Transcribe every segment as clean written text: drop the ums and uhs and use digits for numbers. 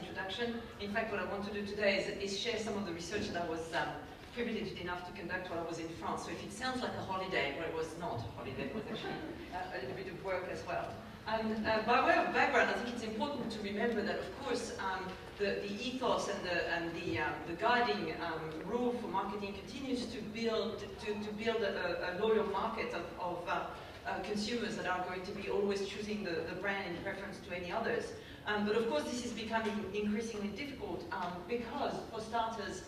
introduction. In fact, what I want to do today is share some of the research that I was privileged enough to conduct while I was in France. So if it sounds like a holiday, well, it was not a holiday, it was actually a little bit of work as well. And by way of background, I think it's important to remember that, of course, the ethos and the guiding rule for marketing continues to build a loyal market of consumers that are going to be always choosing the brand in preference to any others. But of course, this is becoming increasingly difficult because, for starters,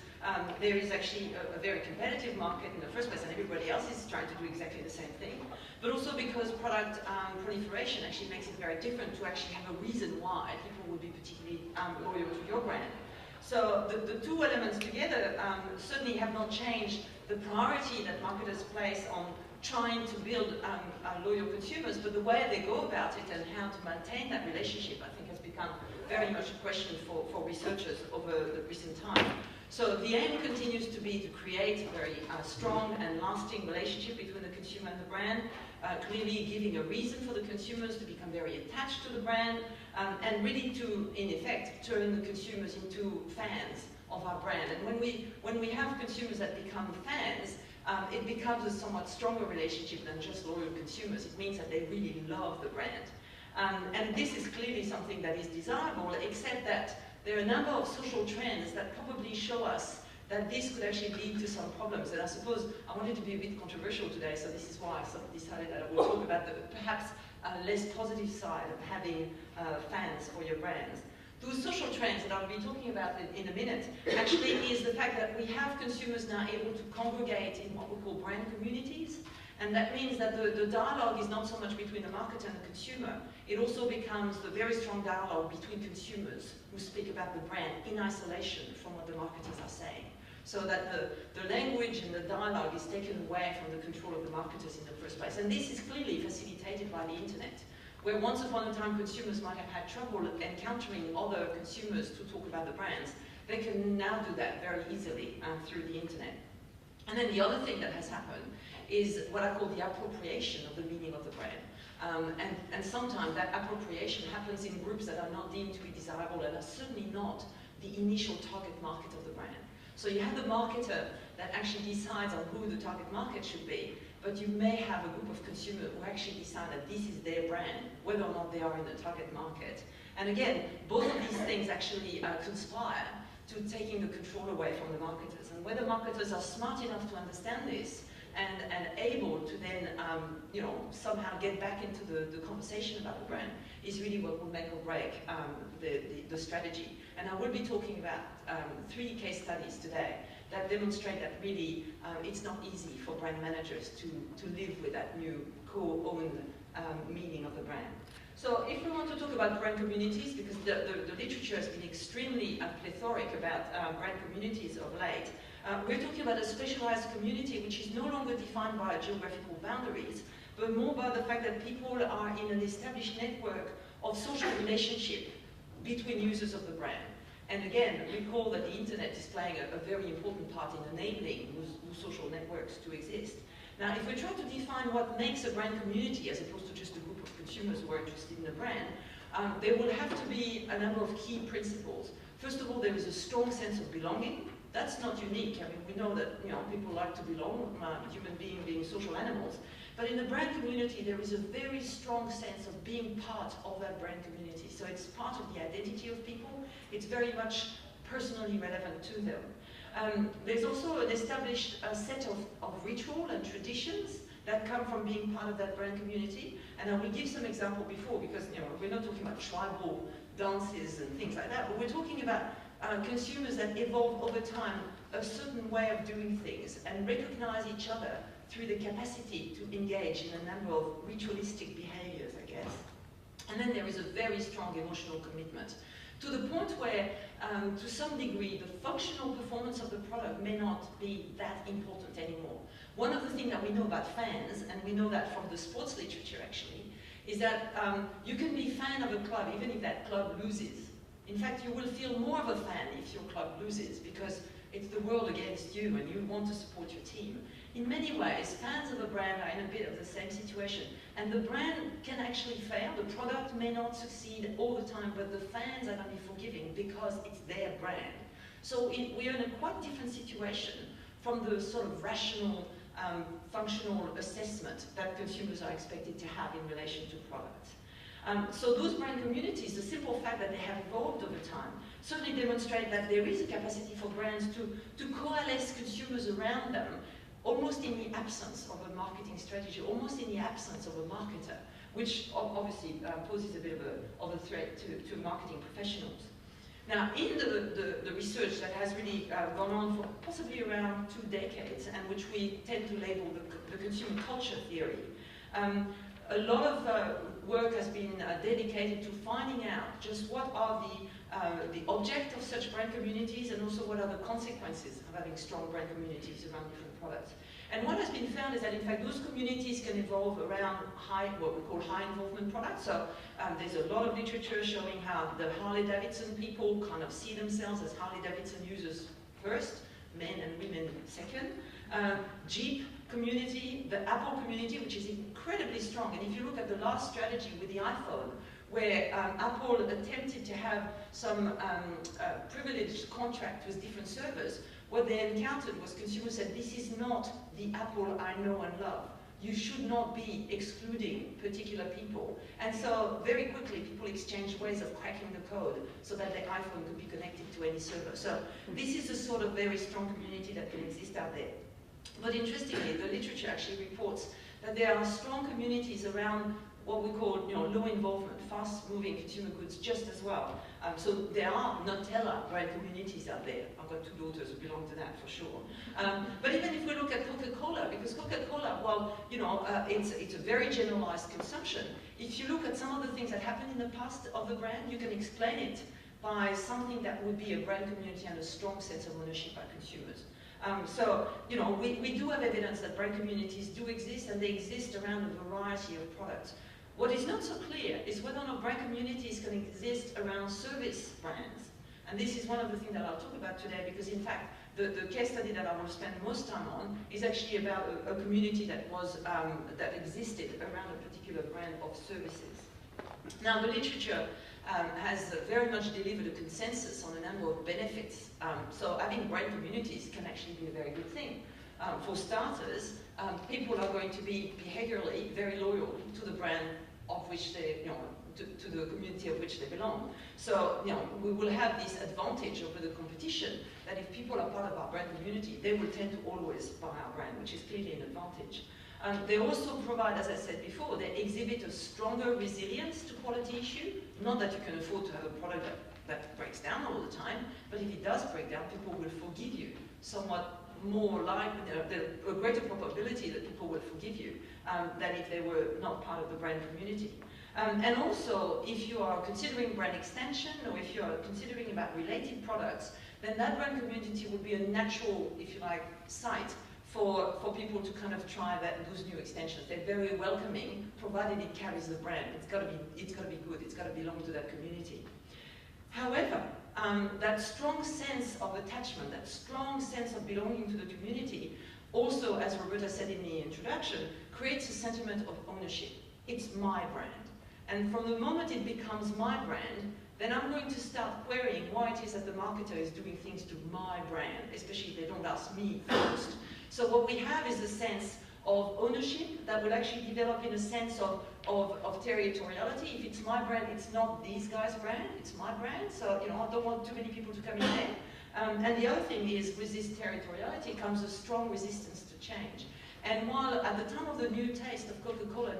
there is actually a very competitive market in the first place, and everybody else is trying to do exactly the same thing. But also because product proliferation actually makes it very different to actually have a reason why people would be particularly loyal to your brand. So the two elements together certainly have not changed the priority that marketers place on trying to build loyal consumers, but the way they go about it and how to maintain that relationship, I think, has become very much a question for researchers over the recent time. So the aim continues to be to create a very strong and lasting relationship between the consumer and the brand, clearly giving a reason for the consumers to become very attached to the brand, and really to, in effect, turn the consumers into fans of our brand. And when we have consumers that become fans, it becomes a somewhat stronger relationship than just loyal consumers. It means that they really love the brand. And this is clearly something that is desirable, except that there are a number of social trends that probably show us that this could actually lead to some problems. And I suppose I wanted to be a bit controversial today, so this is why I decided that I will talk about the perhaps less positive side of having fans for your brands. Those social trends that I'll be talking about in a minute actually is the fact that we have consumers now able to congregate in what we call brand communities. And that means that the dialogue is not so much between the marketer and the consumer. It also becomes the very strong dialogue between consumers who speak about the brand in isolation from what the marketers are saying. So that the language and the dialogue is taken away from the control of the marketers in the first place. And this is clearly facilitated by the internet, where once upon a time consumers might have had trouble encountering other consumers to talk about the brands. They can now do that very easily through the internet. And then the other thing that has happened is what I call the appropriation of the meaning of the brand. And sometimes that appropriation happens in groups that are not deemed to be desirable and are certainly not the initial target market of the brand. So you have the marketer that actually decides on who the target market should be, but you may have a group of consumers who actually decide that this is their brand, whether or not they are in the target market. And again, both of these things actually conspire to taking the control away from the marketers. And whether marketers are smart enough to understand this and able to then somehow get back into the conversation about the brand is really what will make or break the strategy. And I will be talking about 3 case studies today that demonstrate that really it's not easy for brand managers to live with that new co-owned meaning of the brand. So if we want to talk about brand communities, because the literature has been extremely plethoric about brand communities of late, we're talking about a specialized community which is no longer defined by geographical boundaries, but more by the fact that people are in an established network of social relationship between users of the brand. And again, recall that the internet is playing a very important part in enabling those social networks to exist. Now, if we try to define what makes a brand community as opposed to just a group of consumers who are interested in the brand, there will have to be a number of key principles. First of all, there is a strong sense of belonging. That's not unique. I mean, we know that people like to belong, human beings being social animals. But in the brand community, there is a very strong sense of being part of that brand community. So it's part of the identity of people. It's very much personally relevant to them. There's also an established set of ritual and traditions that come from being part of that brand community. And I will give some example before, because we're not talking about tribal dances and things like that, but we're talking about consumers that evolve over time a certain way of doing things and recognize each other through the capacity to engage in a number of ritualistic behaviors, I guess. And then there is a very strong emotional commitment, to the point where, to some degree, the functional performance of the product may not be that important anymore. One of the things that we know about fans, and we know that from the sports literature actually, is that you can be a fan of a club even if that club loses. In fact, you will feel more of a fan if your club loses, because it's the world against you and you want to support your team. In many ways, fans of a brand are in a bit of the same situation. And the brand can actually fail. The product may not succeed all the time, but the fans are going to be forgiving because it's their brand. So we are in a quite different situation from the sort of rational, functional assessment that consumers are expected to have in relation to products. So those brand communities, the simple fact that they have evolved over time, certainly demonstrate that there is a capacity for brands to coalesce consumers around them, almost in the absence of a marketing strategy, almost in the absence of a marketer, which obviously poses a bit of a threat to marketing professionals. Now, in the research that has really gone on for possibly around 2 decades, and which we tend to label the consumer culture theory, a lot of work has been dedicated to finding out just what are the object of such brand communities, and also what are the consequences of having strong brand communities around different products. And what has been found is that, in fact, those communities can evolve around what we call high involvement products. So there's a lot of literature showing how the Harley-Davidson people kind of see themselves as Harley-Davidson users first, men and women second. Jeep community, the Apple community, which is incredibly strong. And if you look at the last strategy with the iPhone, where Apple attempted to have some privileged contract with different servers, what they encountered was consumers said, this is not the Apple I know and love. You should not be excluding particular people. And so very quickly people exchanged ways of cracking the code so that their iPhone could be connected to any server. So this is a sort of very strong community that can exist out there. But interestingly, the literature actually reports that there are strong communities around what we call low involvement, fast-moving consumer goods just as well. So there are Nutella brand communities out there. I've got 2 daughters who belong to that for sure. But even if we look at Coca-Cola, because Coca-Cola, well, it's a very generalized consumption. If you look at some of the things that happened in the past of the brand, you can explain it by something that would be a brand community and a strong sense of ownership by consumers. So, we do have evidence that brand communities do exist, and they exist around a variety of products. What is not so clear is whether or not brand communities can exist around service brands. And this is one of the things that I'll talk about today, because in fact, the case study that I want to spend most time on is actually about a community that that existed around a particular brand of services. Now, the literature has very much delivered a consensus on a number of benefits. So having brand communities can actually be a very good thing. For starters, people are going to be behaviorally very loyal to the brand of which they, to the community of which they belong. So, we will have this advantage over the competition that if people are part of our brand community, they will tend to always buy our brand, which is clearly an advantage. They also provide, as I said before, they exhibit a stronger resilience to quality issue. Not that you can afford to have a product that breaks down all the time, but if it does break down, people will forgive you somewhat more likely, a greater probability that people will forgive you than if they were not part of the brand community. And also, if you are considering brand extension, or if you are considering about related products, then that brand community will be a natural, if you like, site for people to kind of try those new extensions. They're very welcoming, provided it carries the brand. It's got to be good. It's got to belong to that community. However, that strong sense of attachment, that strong sense of belonging to the community, also, as Roberta said in the introduction, creates a sentiment of ownership. It's my brand. And from the moment it becomes my brand, then I'm going to start querying why it is that the marketer is doing things to my brand, especially if they don't ask me first. So what we have is a sense of ownership that will actually develop in a sense of territoriality. If it's my brand, it's not these guys' brand, it's my brand. So, I don't want too many people to come in there. And the other thing is, with this territoriality comes a strong resistance to change. And while at the time of the new taste of Coca-Cola,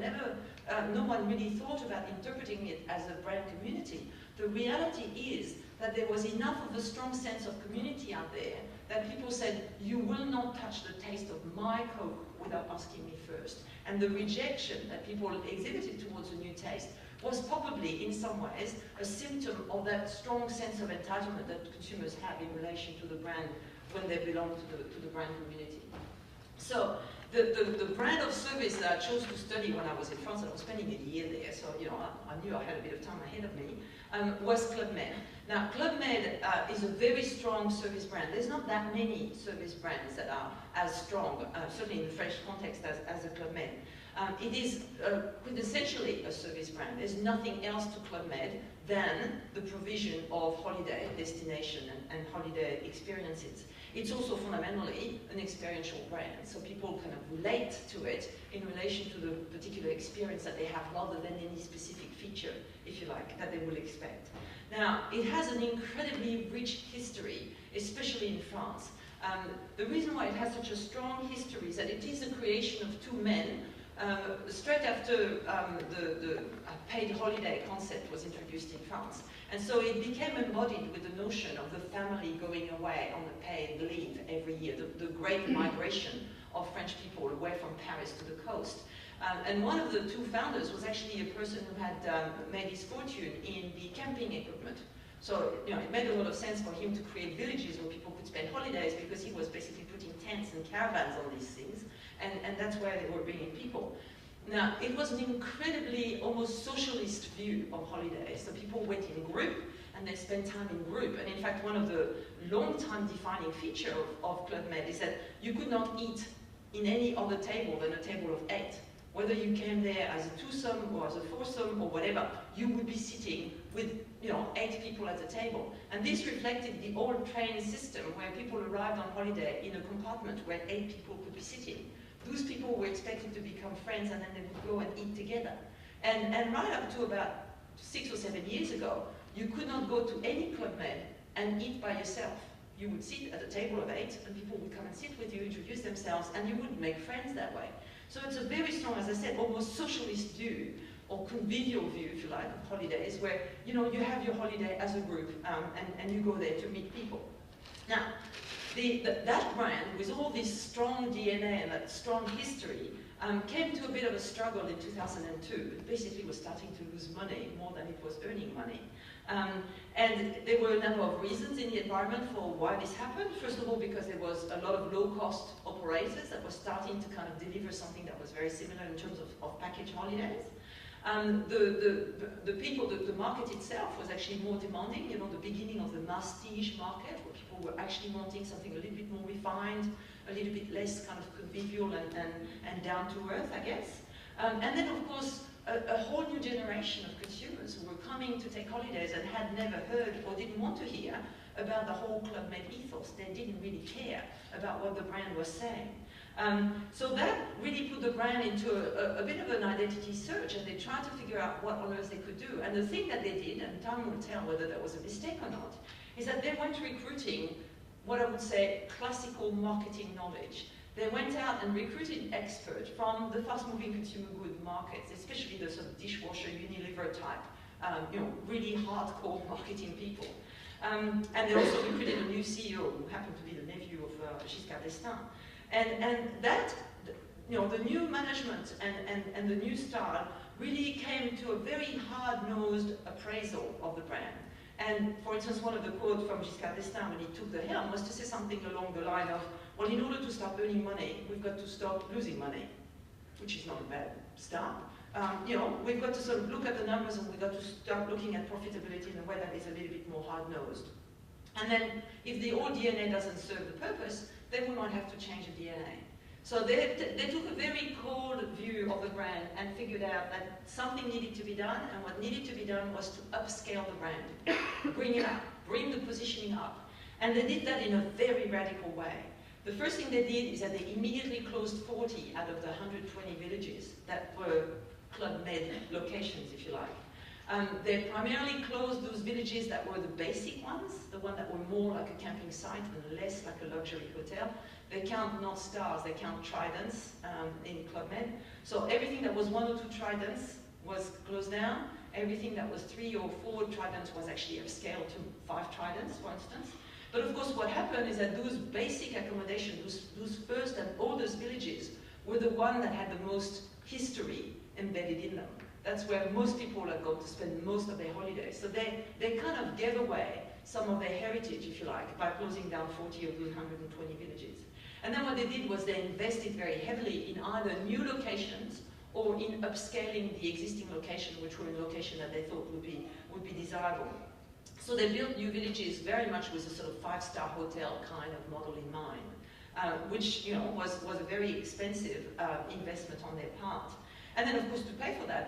no one really thought about interpreting it as a brand community, the reality is that there was enough of a strong sense of community out there that people said, you will not touch the taste of my Coke without asking me first. And the rejection that people exhibited towards a new taste was probably, in some ways, a symptom of that strong sense of entitlement that consumers have in relation to the brand when they belong to the brand community. So the brand of service that I chose to study when I was in France, and I was spending a year there, so you know, I knew I had a bit of time ahead of me, was Club Med. Now, Club Med is a very strong service brand. There's not that many service brands that are as strong, certainly in the French context, as a Club Med. It is quintessentially a service brand. There's nothing else to Club Med than the provision of holiday destination and holiday experiences. It's also fundamentally an experiential brand, so people kind of relate to it in relation to the particular experience that they have rather than any specific feature, if you like, that they will expect. Now, it has an incredibly rich history, especially in France. The reason why it has such a strong history is that it is the creation of two men straight after the paid holiday concept was introduced in France. And so it became embodied with the notion of the family going away on a paid leave every year, the great migration of French people away from Paris to the coast. And one of the two founders was actually a person who had made his fortune in the camping equipment. So, you know, it made a lot of sense for him to create villages where people could spend holidays because he was basically putting tents and caravans on these things. And that's where they were bringing people. Now, it was an incredibly, almost socialist view of holidays. So people went in group, and they spent time in group. And in fact, one of the long-time defining features of Club Med is that you could not eat in any other table than a table of 8. Whether you came there as a twosome or as a foursome or whatever, you would be sitting with, you know, 8 people at the table. And this reflected the old train system where people arrived on holiday in a compartment where 8 people could be sitting. Those people were expected to become friends, and then they would go and eat together. And right up to about 6 or 7 years ago, you could not go to any Club Med and eat by yourself. You would sit at a table of 8, and people would come and sit with you, introduce themselves, and you would make friends that way. So it's a very strong, as I said, almost socialist view, or convivial view, if you like, of holidays, where, you know, you have your holiday as a group, and you go there to meet people. Now, that brand, with all this strong DNA and that strong history, came to a bit of a struggle in 2002. It basically was starting to lose money more than it was earning money. And there were a number of reasons in the environment for why this happened. First of all, because there was a lot of low-cost operators that were starting to kind of deliver something that was very similar in terms of package holidays. The market itself was actually more demanding, you know, the beginning of the masstige market, where people were actually wanting something a little bit more refined, a little bit less kind of convivial and down to earth, I guess. And then, of course, a whole new generation of consumers who were coming to take holidays and had never heard or didn't want to hear about the whole Club Med ethos. They didn't really care about what the brand was saying. So that really put the brand into a bit of an identity search, and they tried to figure out what on earth they could do. And the thing that they did, and time will tell whether that was a mistake or not, is that they went recruiting what I would say classical marketing knowledge. They went out and recruited experts from the fast-moving consumer good markets, especially the sort of dishwasher, Unilever type, you know, really hardcore marketing people. And they also recruited a new CEO who happened to be the nephew of Pascal Quester. And that, you know, the new management and the new style really came to a very hard-nosed appraisal of the brand. And for instance, one of the quotes from Pascal Quester when he took the helm was to say something along the line of, well, in order to start earning money, we've got to stop losing money, which is not a bad start. You know, we've got to sort of look at the numbers, and we've got to start looking at profitability in a way that is a little bit more hard-nosed. And then, if the old DNA doesn't serve the purpose, then we might have to change the DNA. So they took a very cold view of the brand and figured out that something needed to be done, and what needed to be done was to upscale the brand, bring it up, bring the positioning up. And they did that in a very radical way. The first thing they did is that they immediately closed 40 out of the 120 villages that were Club Med locations, if you like. They primarily closed those villages that were the basic ones, the ones that were more like a camping site and less like a luxury hotel. They count not stars, they count tridents in Club Med. So everything that was 1 or 2 tridents was closed down. Everything that was 3 or 4 tridents was actually upscaled to 5 tridents, for instance. But of course, what happened is that those basic accommodations, those first and oldest villages, were the ones that had the most history embedded in them. That's where most people are going to spend most of their holidays. So they kind of gave away some of their heritage, if you like, by closing down 40 of those 120 villages. And then what they did was they invested very heavily in either new locations or in upscaling the existing location, which were in location that they thought would be desirable. So they built new villages very much with a sort of five-star hotel kind of model in mind, which was a very expensive investment on their part. And then, of course, to pay for that,